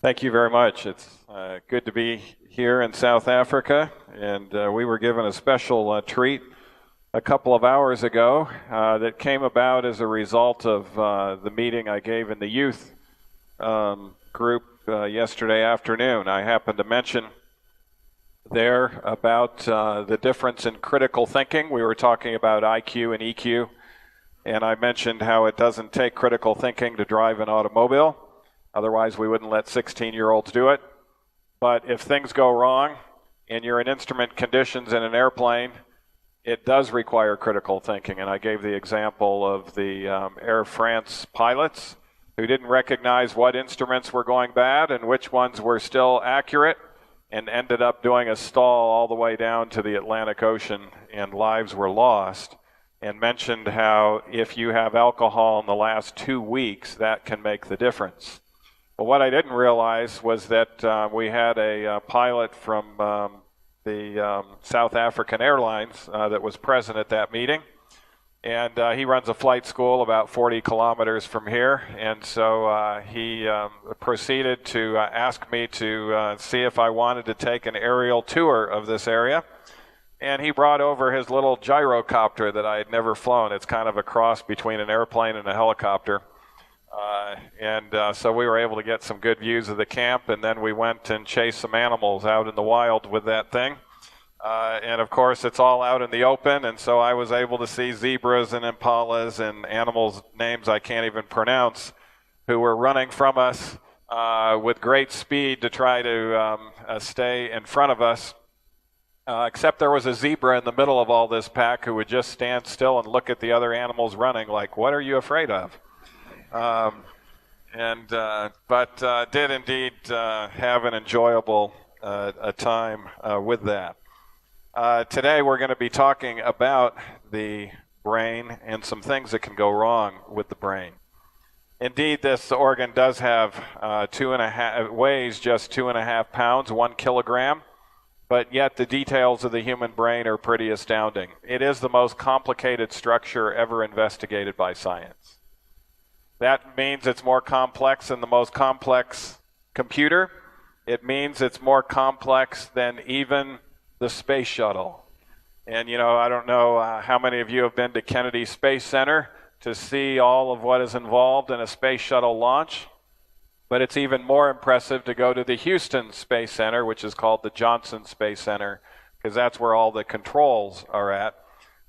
Thank you very much. It's good to be here in South Africa, and we were given a special treat a couple of hours ago that came about as a result of the meeting I gave in the youth group yesterday afternoon. I happened to mention there about the difference in critical thinking. We were talking about IQ and EQ, and I mentioned how it doesn't take critical thinking to drive an automobile. Otherwise, we wouldn't let 16-year-olds do it. But if things go wrong and you're in instrument conditions in an airplane, it does require critical thinking. And I gave the example of the Air France pilots who didn't recognize what instruments were going bad and which ones were still accurate, and ended up doing a stall all the way down to the Atlantic Ocean, and lives were lost. And mentioned how if you have alcohol in the last 2 weeks, that can make the difference. Well, what I didn't realize was that we had a pilot from the South African Airlines that was present at that meeting. And he runs a flight school about 40 kilometers from here. And so he proceeded to ask me to see if I wanted to take an aerial tour of this area. And he brought over his little gyrocopter that I had never flown. It's kind of a cross between an airplane and a helicopter. So we were able to get some good views of the camp, and then we went and chased some animals out in the wild with that thing. And of course, it's all out in the open, and so I was able to see zebras and impalas and animals' names I can't even pronounce, who were running from us with great speed to try to stay in front of us. Except there was a zebra in the middle of all this pack who would just stand still and look at the other animals running like, "What are you afraid of?" But did indeed have an enjoyable time with that. Today we're going to be talking about the brain and some things that can go wrong with the brain. Indeed, this organ does have weighs just 2.5 pounds, 1 kilogram, but yet the details of the human brain are pretty astounding. It is the most complicated structure ever investigated by science. That means it's more complex than the most complex computer. It means it's more complex than even the space shuttle. And I don't know how many of you have been to Kennedy Space Center to see all of what is involved in a space shuttle launch. But it's even more impressive to go to the Houston Space Center, which is called the Johnson Space Center, because that's where all the controls are at.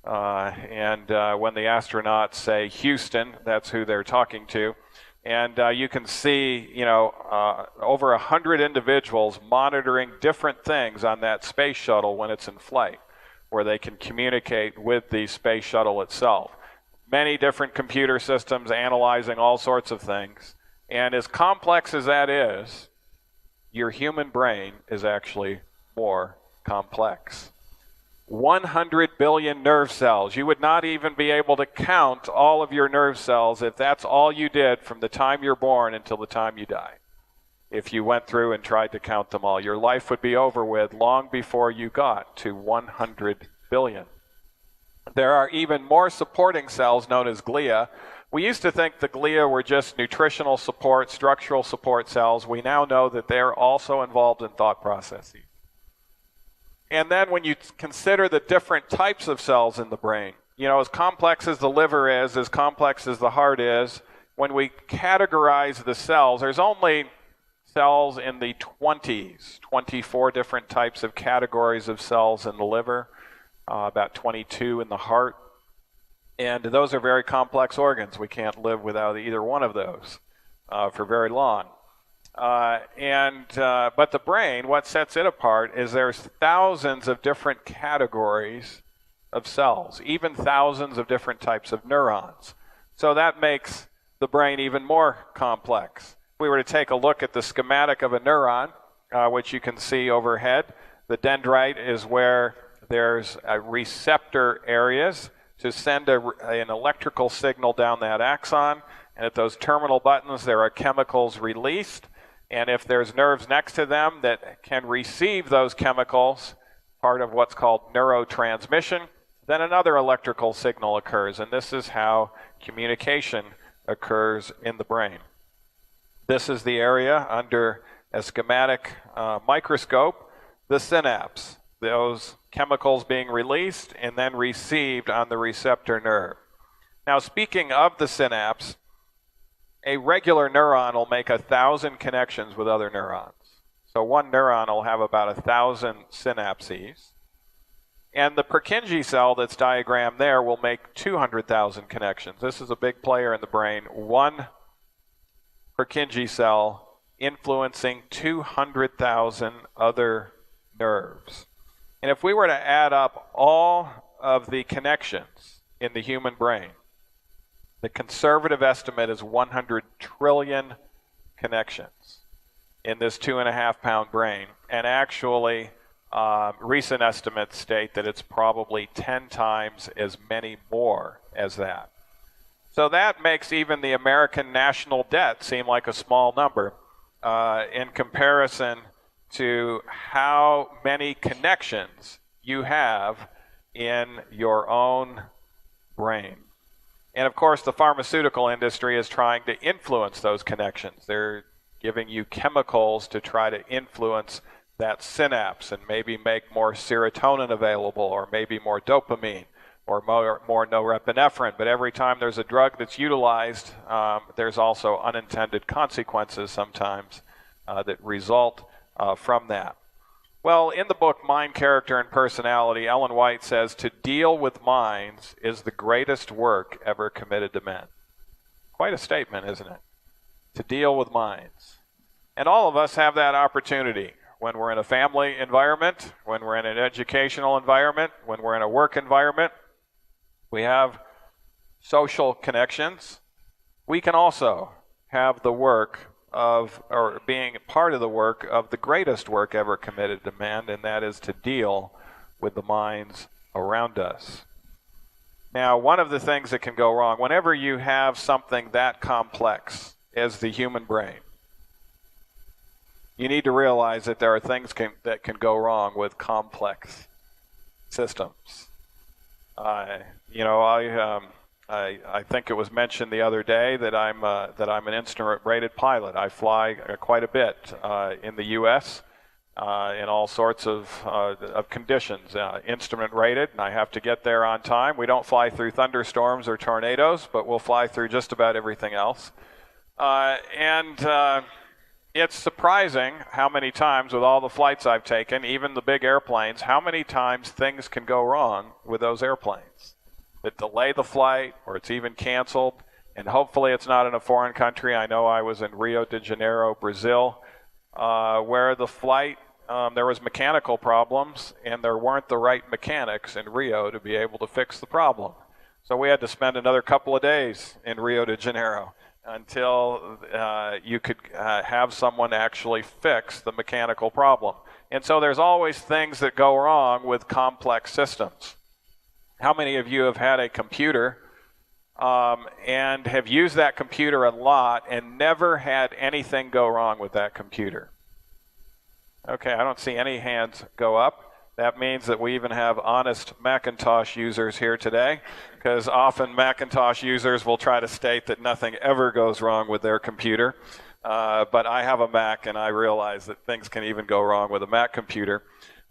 When the astronauts say Houston, that's who they're talking to. And you can see, over 100 individuals monitoring different things on that space shuttle when it's in flight, where they can communicate with the space shuttle itself. Many different computer systems analyzing all sorts of things. And as complex as that is, your human brain is actually more complex. 100 billion nerve cells. You would not even be able to count all of your nerve cells if that's all you did from the time you're born until the time you die. If you went through and tried to count them all, your life would be over with long before you got to 100 billion. There are even more supporting cells known as glia. We used to think the glia were just nutritional support, structural support cells. We now know that they're also involved in thought processes. And then when you consider the different types of cells in the brain, as complex as the liver is, as complex as the heart is, when we categorize the cells, there's only cells in the 20s, 24 different types of categories of cells in the liver, about 22 in the heart. And those are very complex organs. We can't live without either one of those for very long. But the brain, what sets it apart is there's thousands of different categories of cells, even thousands of different types of neurons. So that makes the brain even more complex. If we were to take a look at the schematic of a neuron, which you can see overhead, the dendrite is where there's receptor areas to send an electrical signal down that axon. And at those terminal buttons, there are chemicals released. And if there's nerves next to them that can receive those chemicals, part of what's called neurotransmission, then another electrical signal occurs. And this is how communication occurs in the brain. This is the area under a schematic microscope the synapse, those chemicals being released and then received on the receptor nerve. Now, speaking of the synapse, a regular neuron will make 1,000 connections with other neurons. So one neuron will have about 1,000 synapses. And the Purkinje cell that's diagrammed there will make 200,000 connections. This is a big player in the brain. One Purkinje cell influencing 200,000 other nerves. And if we were to add up all of the connections in the human brain, the conservative estimate is 100 trillion connections in this 2.5-pound brain. And actually, recent estimates state that it's probably 10 times as many more as that. So that makes even the American national debt seem like a small number in comparison to how many connections you have in your own brain. And of course, the pharmaceutical industry is trying to influence those connections. They're giving you chemicals to try to influence that synapse and maybe make more serotonin available, or maybe more dopamine, or more norepinephrine. But every time there's a drug that's utilized, there's also unintended consequences sometimes that result from that. Well, in the book Mind, Character, and Personality, Ellen White says, to deal with minds is the greatest work ever committed to men. Quite a statement, isn't it? To deal with minds. And all of us have that opportunity when we're in a family environment, when we're in an educational environment, when we're in a work environment. We have social connections. We can also have the work of, or being part of the work of the greatest work ever committed to man, and that is to deal with the minds around us. Now, one of the things that can go wrong, whenever you have something that complex as the human brain, you need to realize that there are things that can go wrong with complex systems. I think it was mentioned the other day that I'm an instrument-rated pilot. I fly quite a bit in the U.S. In all sorts of conditions. Instrument-rated, and I have to get there on time. We don't fly through thunderstorms or tornadoes, but we'll fly through just about everything else. It's surprising how many times, with all the flights I've taken, even the big airplanes, how many times things can go wrong with those airplanes that delay the flight, or it's even canceled. And hopefully it's not in a foreign country. I know I was in Rio de Janeiro, Brazil, where the flight, there was mechanical problems, and there weren't the right mechanics in Rio to be able to fix the problem. So we had to spend another couple of days in Rio de Janeiro until you could have someone actually fix the mechanical problem. And so there's always things that go wrong with complex systems. How many of you have had a computer and have used that computer a lot and never had anything go wrong with that computer? Okay, I don't see any hands go up. That means that we even have honest Macintosh users here today, because often Macintosh users will try to state that nothing ever goes wrong with their computer. But I have a Mac, and I realize that things can even go wrong with a Mac computer.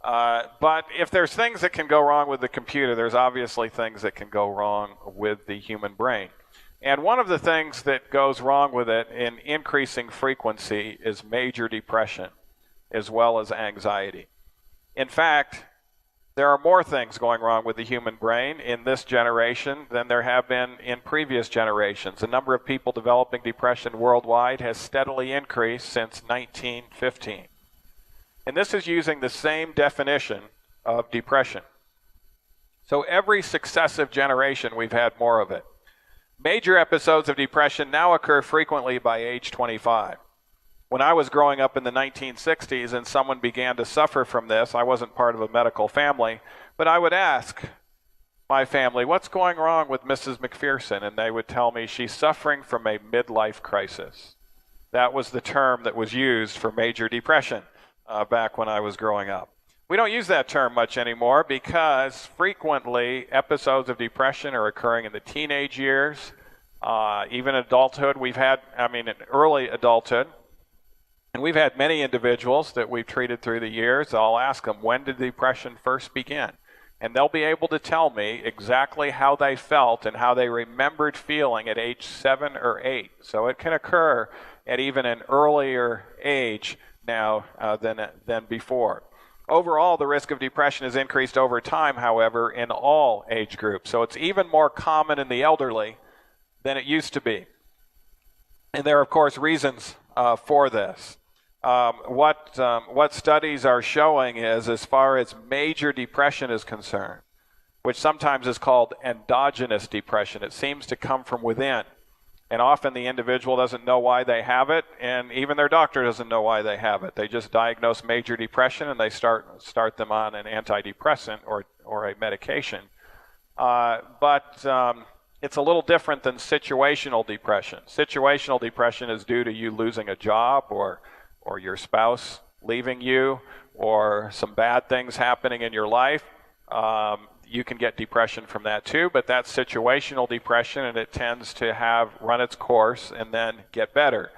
But if there's things that can go wrong with the computer, there's obviously things that can go wrong with the human brain. And one of the things that goes wrong with it in increasing frequency is major depression, as well as anxiety. In fact, there are more things going wrong with the human brain in this generation than there have been in previous generations. The number of people developing depression worldwide has steadily increased since 1915. And this is using the same definition of depression. So every successive generation, we've had more of it. Major episodes of depression now occur frequently by age 25. When I was growing up in the 1960s and someone began to suffer from this, I wasn't part of a medical family, but I would ask my family, what's going wrong with Mrs. McPherson? And they would tell me she's suffering from a midlife crisis. That was the term that was used for major depression back when I was growing up. We don't use that term much anymore because frequently episodes of depression are occurring in the teenage years, even adulthood. We've had, in early adulthood. And we've had many individuals that we've treated through the years. I'll ask them, when did depression first begin? And they'll be able to tell me exactly how they felt and how they remembered feeling at age 7 or 8. So it can occur at even an earlier age now than before. Overall, the risk of depression has increased over time, however, in all age groups. So it's even more common in the elderly than it used to be. And there are, of course, reasons for this. What studies are showing is, as far as major depression is concerned, which sometimes is called endogenous depression, it seems to come from within. And often the individual doesn't know why they have it, and even their doctor doesn't know why they have it. They just diagnose major depression and they start them on an antidepressant or a medication. But it's a little different than situational depression. Situational depression is due to you losing a job or your spouse leaving you or some bad things happening in your life. You can get depression from that too, but that's situational depression, and it tends to run its course and then get better.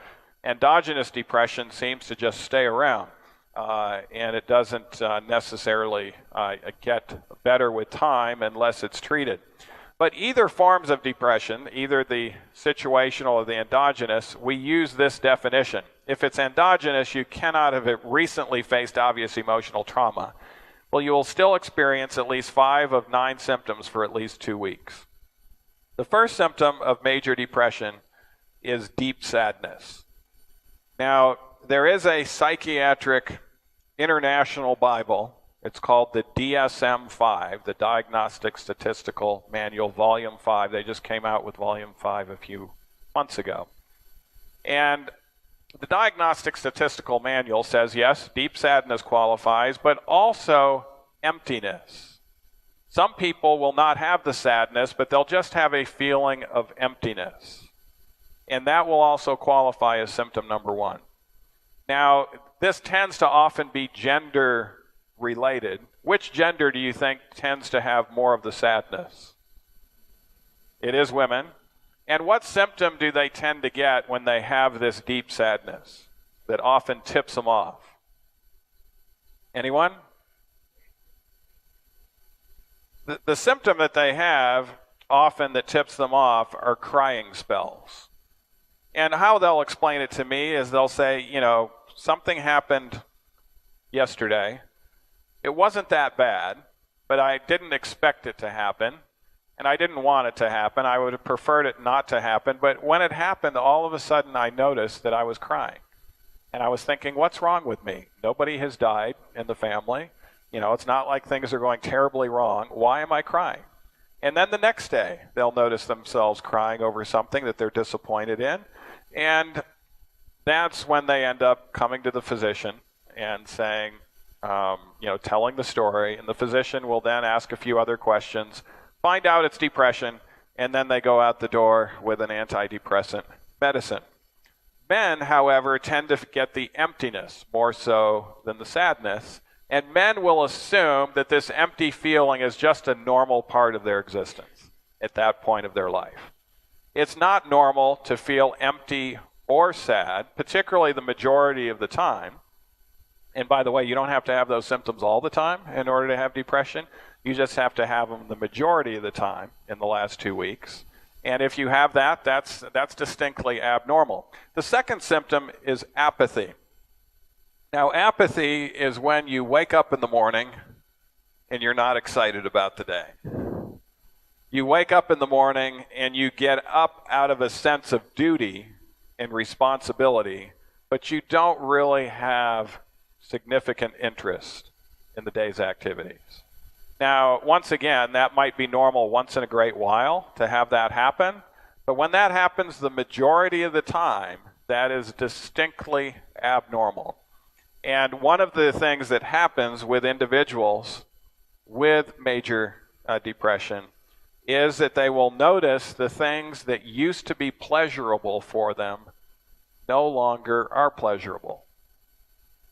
Endogenous depression seems to just stay around, and it doesn't necessarily get better with time unless it's treated. But either forms of depression, either the situational or the endogenous, we use this definition. If it's endogenous, you cannot have recently faced obvious emotional trauma. Well, you will still experience at least 5 of 9 symptoms for at least 2 weeks. The first symptom of major depression is deep sadness. Now, there is a psychiatric international Bible. It's called the DSM-5, the Diagnostic Statistical Manual, Volume 5. They just came out with Volume 5 a few months ago. And the Diagnostic Statistical Manual says, yes, deep sadness qualifies, but also emptiness. Some people will not have the sadness, but they'll just have a feeling of emptiness. And that will also qualify as symptom number 1. Now, this tends to often be gender related. Which gender do you think tends to have more of the sadness? It is women. And what symptom do they tend to get when they have this deep sadness that often tips them off? Anyone? The symptom that they have often that tips them off are crying spells. And how they'll explain it to me is they'll say, something happened yesterday. It wasn't that bad, but I didn't expect it to happen. And I didn't want it to happen. I would have preferred it not to happen. But when it happened, all of a sudden I noticed that I was crying. And I was thinking, what's wrong with me? Nobody has died in the family. It's not like things are going terribly wrong. Why am I crying? And then the next day, they'll notice themselves crying over something that they're disappointed in. And that's when they end up coming to the physician and saying, telling the story. And the physician will then ask a few other questions, find out it's depression, and then they go out the door with an antidepressant medicine. Men, however, tend to get the emptiness more so than the sadness, and men will assume that this empty feeling is just a normal part of their existence at that point of their life. It's not normal to feel empty or sad, particularly the majority of the time. And by the way, you don't have to have those symptoms all the time in order to have depression. You just have to have them the majority of the time in the last 2 weeks. And if you have that, that's distinctly abnormal. The second symptom is apathy. Now, apathy is when you wake up in the morning and you're not excited about the day. You wake up in the morning and you get up out of a sense of duty and responsibility, but you don't really have significant interest in the day's activities. Now, once again, that might be normal once in a great while to have that happen, but when that happens the majority of the time, that is distinctly abnormal. And one of the things that happens with individuals with major depression is that they will notice the things that used to be pleasurable for them no longer are pleasurable.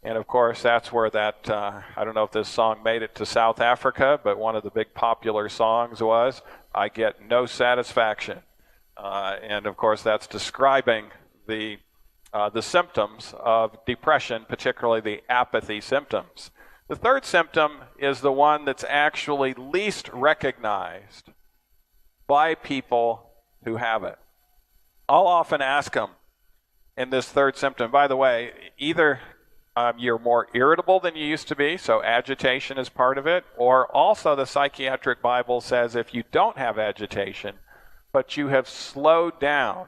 And of course, that's where that, I don't know if this song made it to South Africa, but one of the big popular songs was, I Get No Satisfaction. And of course, that's describing the the symptoms of depression, particularly the apathy symptoms. The third symptom is the one that's actually least recognized by people who have it. I'll often ask them in this third symptom, by the way, either you're more irritable than you used to be, so agitation is part of it, or also the psychiatric Bible says if you don't have agitation, but you have slowed down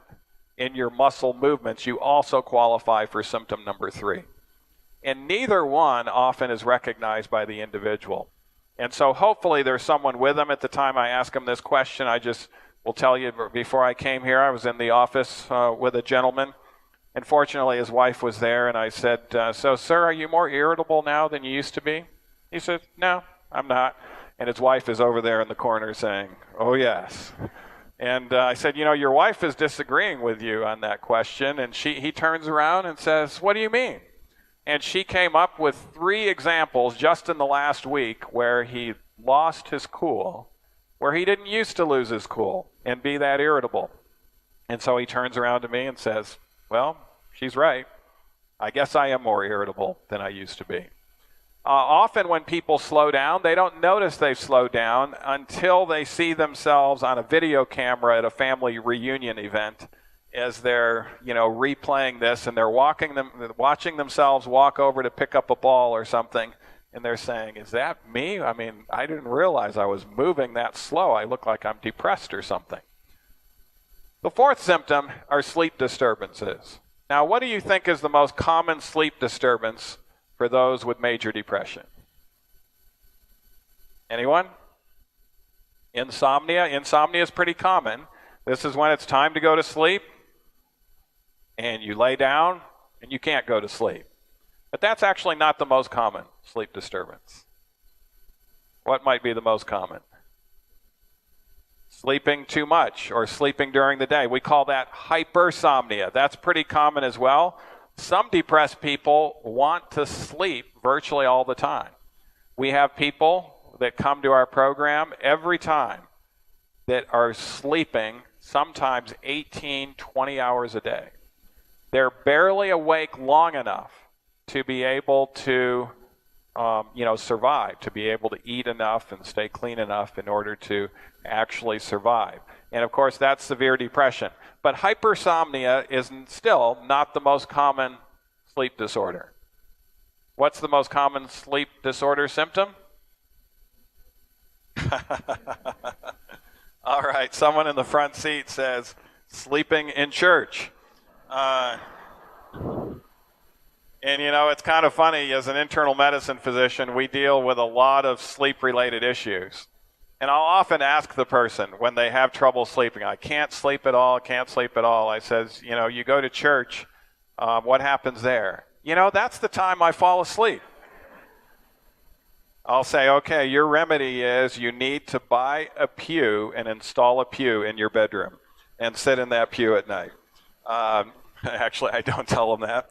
in your muscle movements, you also qualify for symptom number 3. And neither one often is recognized by the individual. And so hopefully there's someone with them at the time I ask them this question. I just will tell you, before I came here, I was in the office with a gentleman. And fortunately, his wife was there, and I said, so, sir, are you more irritable now than you used to be? He said, no, I'm not. And his wife is over there in the corner saying, oh, yes. And I said, you know, your wife is disagreeing with you on that question. And he turns around and says, what do you mean? And she came up with 3 examples just in the last week where he lost his cool, where he didn't used to lose his cool and be that irritable. And so he turns around to me and says, well, she's right. I guess I am more irritable than I used to be. Often when people slow down, they don't notice they've slowed down until they see themselves on a video camera at a family reunion event as they're, replaying this, and they're watching themselves walk over to pick up a ball or something, and they're saying, is that me? I mean, I didn't realize I was moving that slow. I look like I'm depressed or something. The fourth symptom are sleep disturbances. Now, what do you think is the most common sleep disturbance for those with major depression? Anyone? Insomnia. Insomnia is pretty common. This is when it's time to go to sleep, and you lay down, and you can't go to sleep. But that's actually not the most common sleep disturbance. What might be the most common? Sleeping too much or sleeping during the day. We call that hypersomnia. That's pretty common as well. Some depressed people want to sleep virtually all the time. We have people that come to our program every time that are sleeping sometimes 18, 20 hours a day. They're barely awake long enough to be able to survive, to be able to eat enough and stay clean enough in order to actually survive. And of course, that's severe depression. But hypersomnia is still not the most common sleep disorder. What's the most common sleep disorder symptom? All right, someone in the front seat says, sleeping in church. And it's kind of funny, as an internal medicine physician, we deal with a lot of sleep-related issues. And I'll often ask the person when they have trouble sleeping, I can't sleep at all, I says, you go to church, what happens there? That's the time I fall asleep. I'll say, okay, your remedy is you need to buy a pew and install a pew in your bedroom and sit in that pew at night. Actually, I don't tell them that,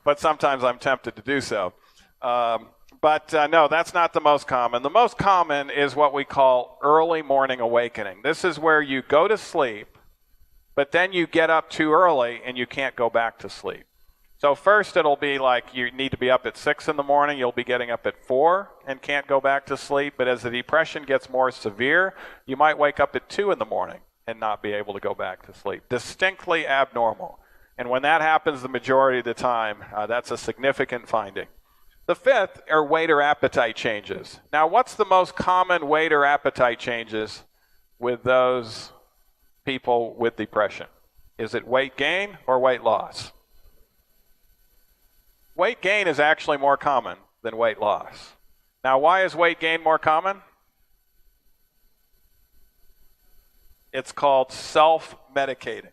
but sometimes I'm tempted to do so. But no, that's not the most common. The most common is what we call early morning awakening. This is where you go to sleep, but then you get up too early and you can't go back to sleep. So first it'll be like you need to be up at 6 in the morning, you'll be getting up at 4 and can't go back to sleep. But as the depression gets more severe, you might wake up at 2 in the morning and not be able to go back to sleep. Distinctly abnormal. And when that happens the majority of the time, that's a significant finding. The fifth are weight or appetite changes. Now, what's the most common weight or appetite changes with those people with depression? Is it weight gain or weight loss? Weight gain is actually more common than weight loss. Now, why is weight gain more common? It's called self-medicating.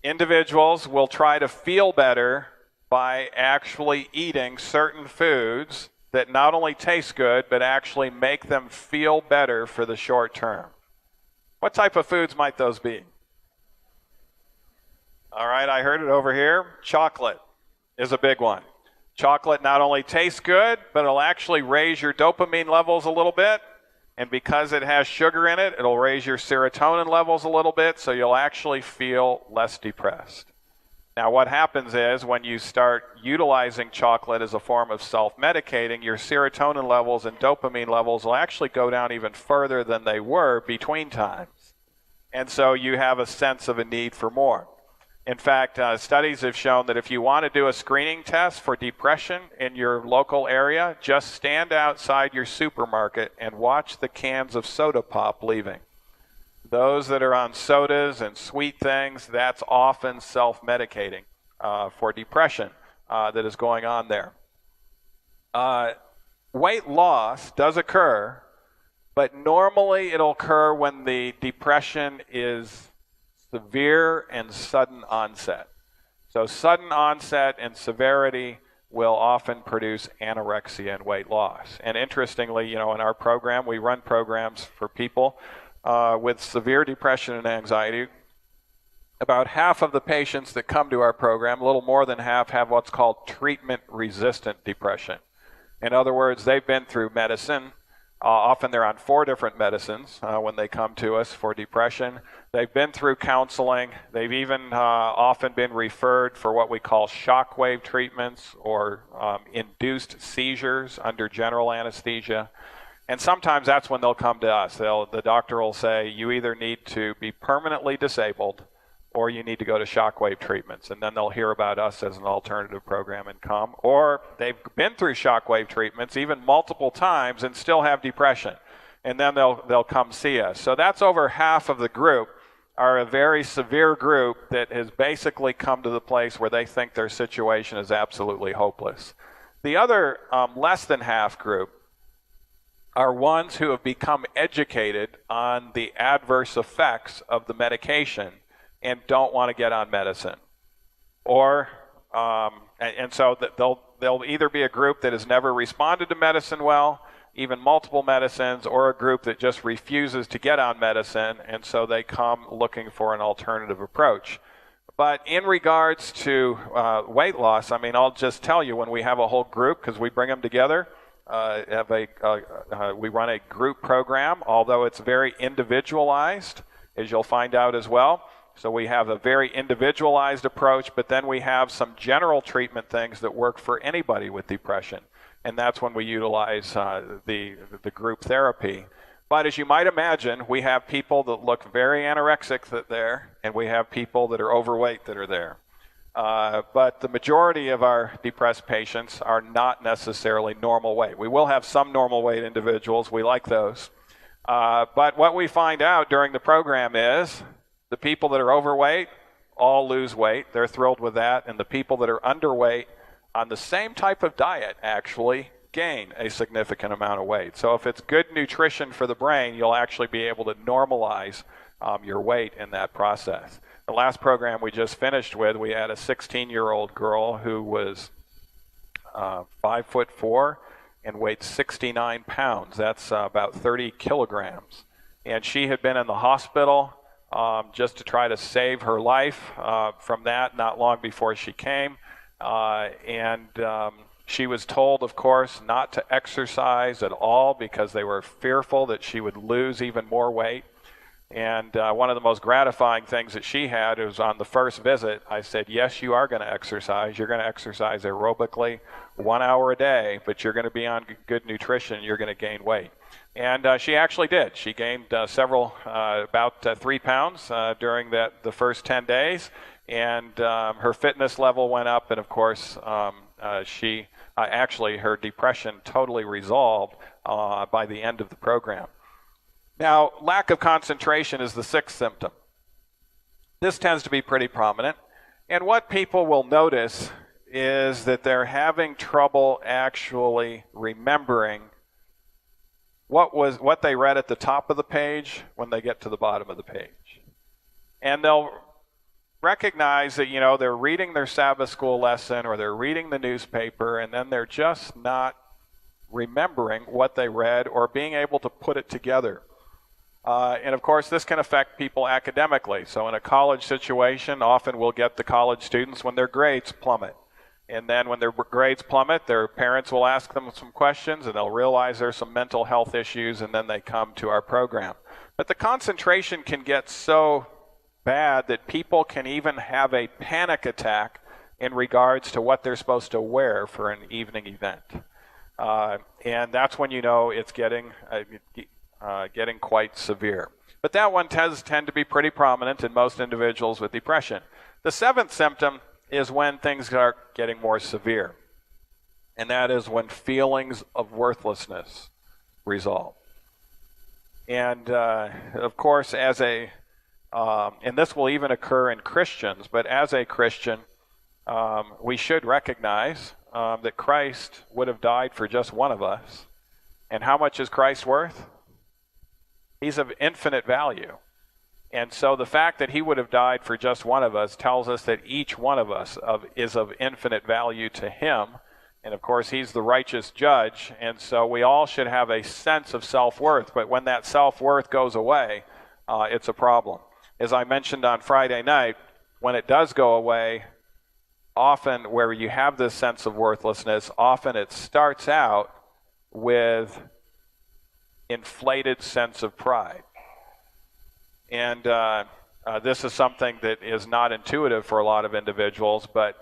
Individuals will try to feel better by actually eating certain foods that not only taste good, but actually make them feel better for the short term. What type of foods might those be? All right, I heard it over here. Chocolate is a big one. Chocolate not only tastes good, but it'll actually raise your dopamine levels a little bit, And because it has sugar in it, it'll raise your serotonin levels a little bit, so you'll actually feel less depressed. Now, what happens is when you start utilizing chocolate as a form of self-medicating, your serotonin levels and dopamine levels will actually go down even further than they were between times. And so you have a sense of a need for more. In fact, studies have shown that if you want to do a screening test for depression in your local area, just stand outside your supermarket and watch the cans of soda pop leaving. Those that are on sodas and sweet things, that's often self-medicating for depression that is going on there. Weight loss does occur, but normally it'll occur when the depression is severe and sudden onset. So sudden onset and severity will often produce anorexia and weight loss. And interestingly, in our program, we run programs for people with severe depression and anxiety. About half of the patients that come to our program, a little more than half, have what's called treatment-resistant depression. In other words, they've been through medicine. Often they're on 4 different medicines when they come to us for depression. They've been through counseling. They've even often been referred for what we call shockwave treatments or induced seizures under general anesthesia. And sometimes that's when they'll come to us. The doctor will say, you either need to be permanently disabled or you need to go to shockwave treatments. And then they'll hear about us as an alternative program and come. Or they've been through shockwave treatments even multiple times and still have depression. And then they'll come see us. So that's over half of the group are a very severe group that has basically come to the place where they think their situation is absolutely hopeless. The other less than half group are ones who have become educated on the adverse effects of the medication and don't want to get on medicine. Or, and so that they'll either be a group that has never responded to medicine well, even multiple medicines, or a group that just refuses to get on medicine, and so they come looking for an alternative approach. But in regards to weight loss, I'll just tell you, when we have a whole group, because we bring them together, we run a group program, although it's very individualized, as you'll find out as well. So we have a very individualized approach, but then we have some general treatment things that work for anybody with depression. And that's when we utilize the group therapy. But as you might imagine, we have people that look very anorexic that are there, and we have people that are overweight that are there. But the majority of our depressed patients are not necessarily normal weight. We will have some normal weight individuals. We like those. But what we find out during the program is the people that are overweight all lose weight. They're thrilled with that. And the people that are underweight on the same type of diet actually gain a significant amount of weight. So if it's good nutrition for the brain, you'll actually be able to normalize your weight in that process. The last program we just finished with, we had a 16-year-old girl who was 5'4" and weighed 69 pounds. That's about 30 kilograms. And she had been in the hospital just to try to save her life from that not long before she came. She was told, of course, not to exercise at all because they were fearful that she would lose even more weight. And one of the most gratifying things that she had was on the first visit, I said, yes, you are going to exercise. You're going to exercise aerobically 1 hour a day, but you're going to be on good nutrition. You're going to gain weight. And she actually did. She gained about 3 pounds during the first 10 days. And her fitness level went up. And, of course, her depression totally resolved by the end of the program. Now, lack of concentration is the 6th symptom. This tends to be pretty prominent. And what people will notice is that they're having trouble actually remembering what they read at the top of the page when they get to the bottom of the page. And they'll recognize that, they're reading their Sabbath school lesson or they're reading the newspaper, and then they're just not remembering what they read or being able to put it together. And of course, this can affect people academically. So in a college situation, often we'll get the college students when their grades plummet. and then when their grades plummet, their parents will ask them some questions, and they'll realize there's some mental health issues, and then they come to our program. But the concentration can get so bad that people can even have a panic attack in regards to what they're supposed to wear for an evening event. And that's when you know it's getting quite severe. But that one tends to be pretty prominent in most individuals with depression. The seventh symptom is when things are getting more severe, and that is when feelings of worthlessness resolve. And of course, and this will even occur in Christians, but as a Christian, we should recognize that Christ would have died for just one of us. And how much is Christ worth? He's of infinite value. And so the fact that he would have died for just one of us tells us that each one of us is of infinite value to him. And of course, he's the righteous judge. And so we all should have a sense of self-worth. But when that self-worth goes away, it's a problem. As I mentioned on Friday night, when it does go away, often where you have this sense of worthlessness, often it starts out with inflated sense of pride. And this is something that is not intuitive for a lot of individuals, but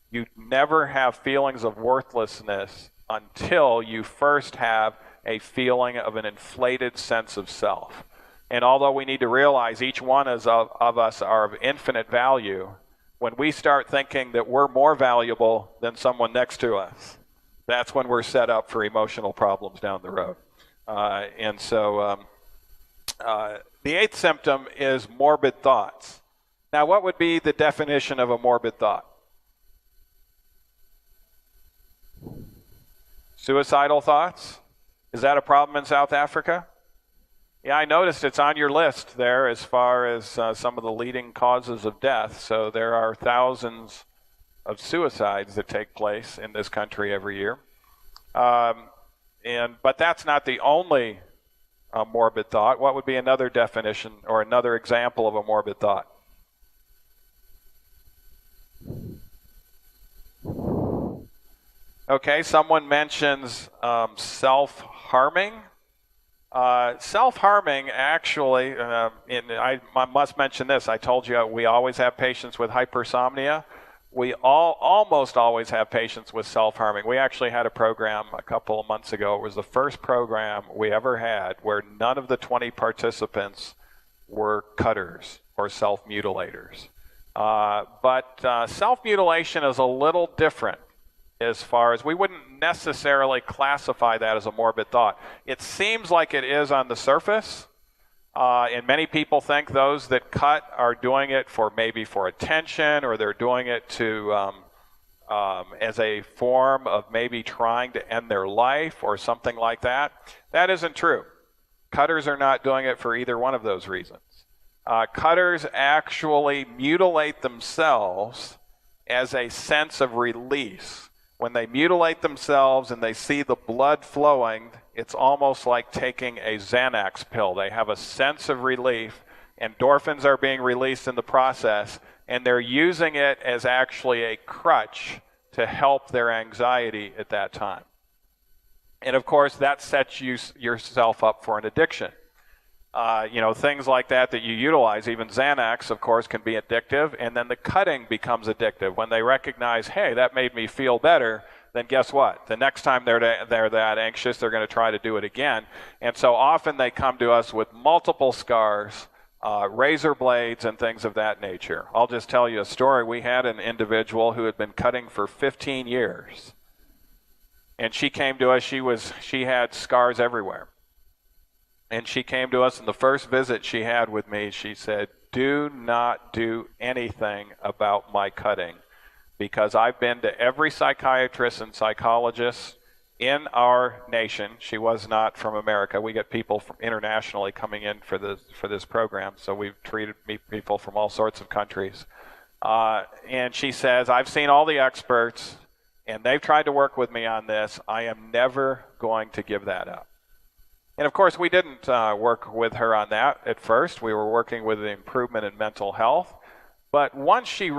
you never have feelings of worthlessness until you first have a feeling of an inflated sense of self. And although we need to realize each one of us are of infinite value, when we start thinking that we're more valuable than someone next to us, that's when we're set up for emotional problems down the road. The eighth symptom is morbid thoughts. Now, what would be the definition of a morbid thought? Suicidal thoughts? Is that a problem in South Africa? Yeah, I noticed it's on your list there as far as some of the leading causes of death. So there are thousands of suicides that take place in this country every year. But that's not the only morbid thought. What would be another definition or another example of a morbid thought? Okay, someone mentions self-harming. Self-harming, actually, I must mention this. I told you we always have patients with hypersomnia. We almost always have patients with self-harming. We actually had a program a couple of months ago. It was the first program we ever had where none of the 20 participants were cutters or self-mutilators. But self-mutilation is a little different as far as we wouldn't necessarily classify that as a morbid thought. It seems like it is on the surface. And many people think those that cut are doing it maybe for attention, or they're doing it as a form of maybe trying to end their life or something like that. That isn't true. Cutters are not doing it for either one of those reasons. Cutters actually mutilate themselves as a sense of release. When they mutilate themselves and they see the blood flowing, it's almost like taking a Xanax pill. They have a sense of relief. Endorphins are being released in the process, and they're using it as actually a crutch to help their anxiety at that time. And of course, that sets yourself up for an addiction. Things like that you utilize, even Xanax, of course, can be addictive, and then the cutting becomes addictive. When they recognize, hey, that made me feel better, then guess what? The next time they're that anxious, they're going to try to do it again. And so often they come to us with multiple scars, razor blades, and things of that nature. I'll just tell you a story. We had an individual who had been cutting for 15 years, and she came to us. She had scars everywhere. And she came to us, and the first visit she had with me, she said, "Do not do anything about my cutting, because I've been to every psychiatrist and psychologist in our nation." She was not from America. We get people from internationally coming in for this program, so we've treated people from all sorts of countries. And she says, "I've seen all the experts, and they've tried to work with me on this. I am never going to give that up." And of course, we didn't work with her on that at first. We were working with the improvement in mental health. But once she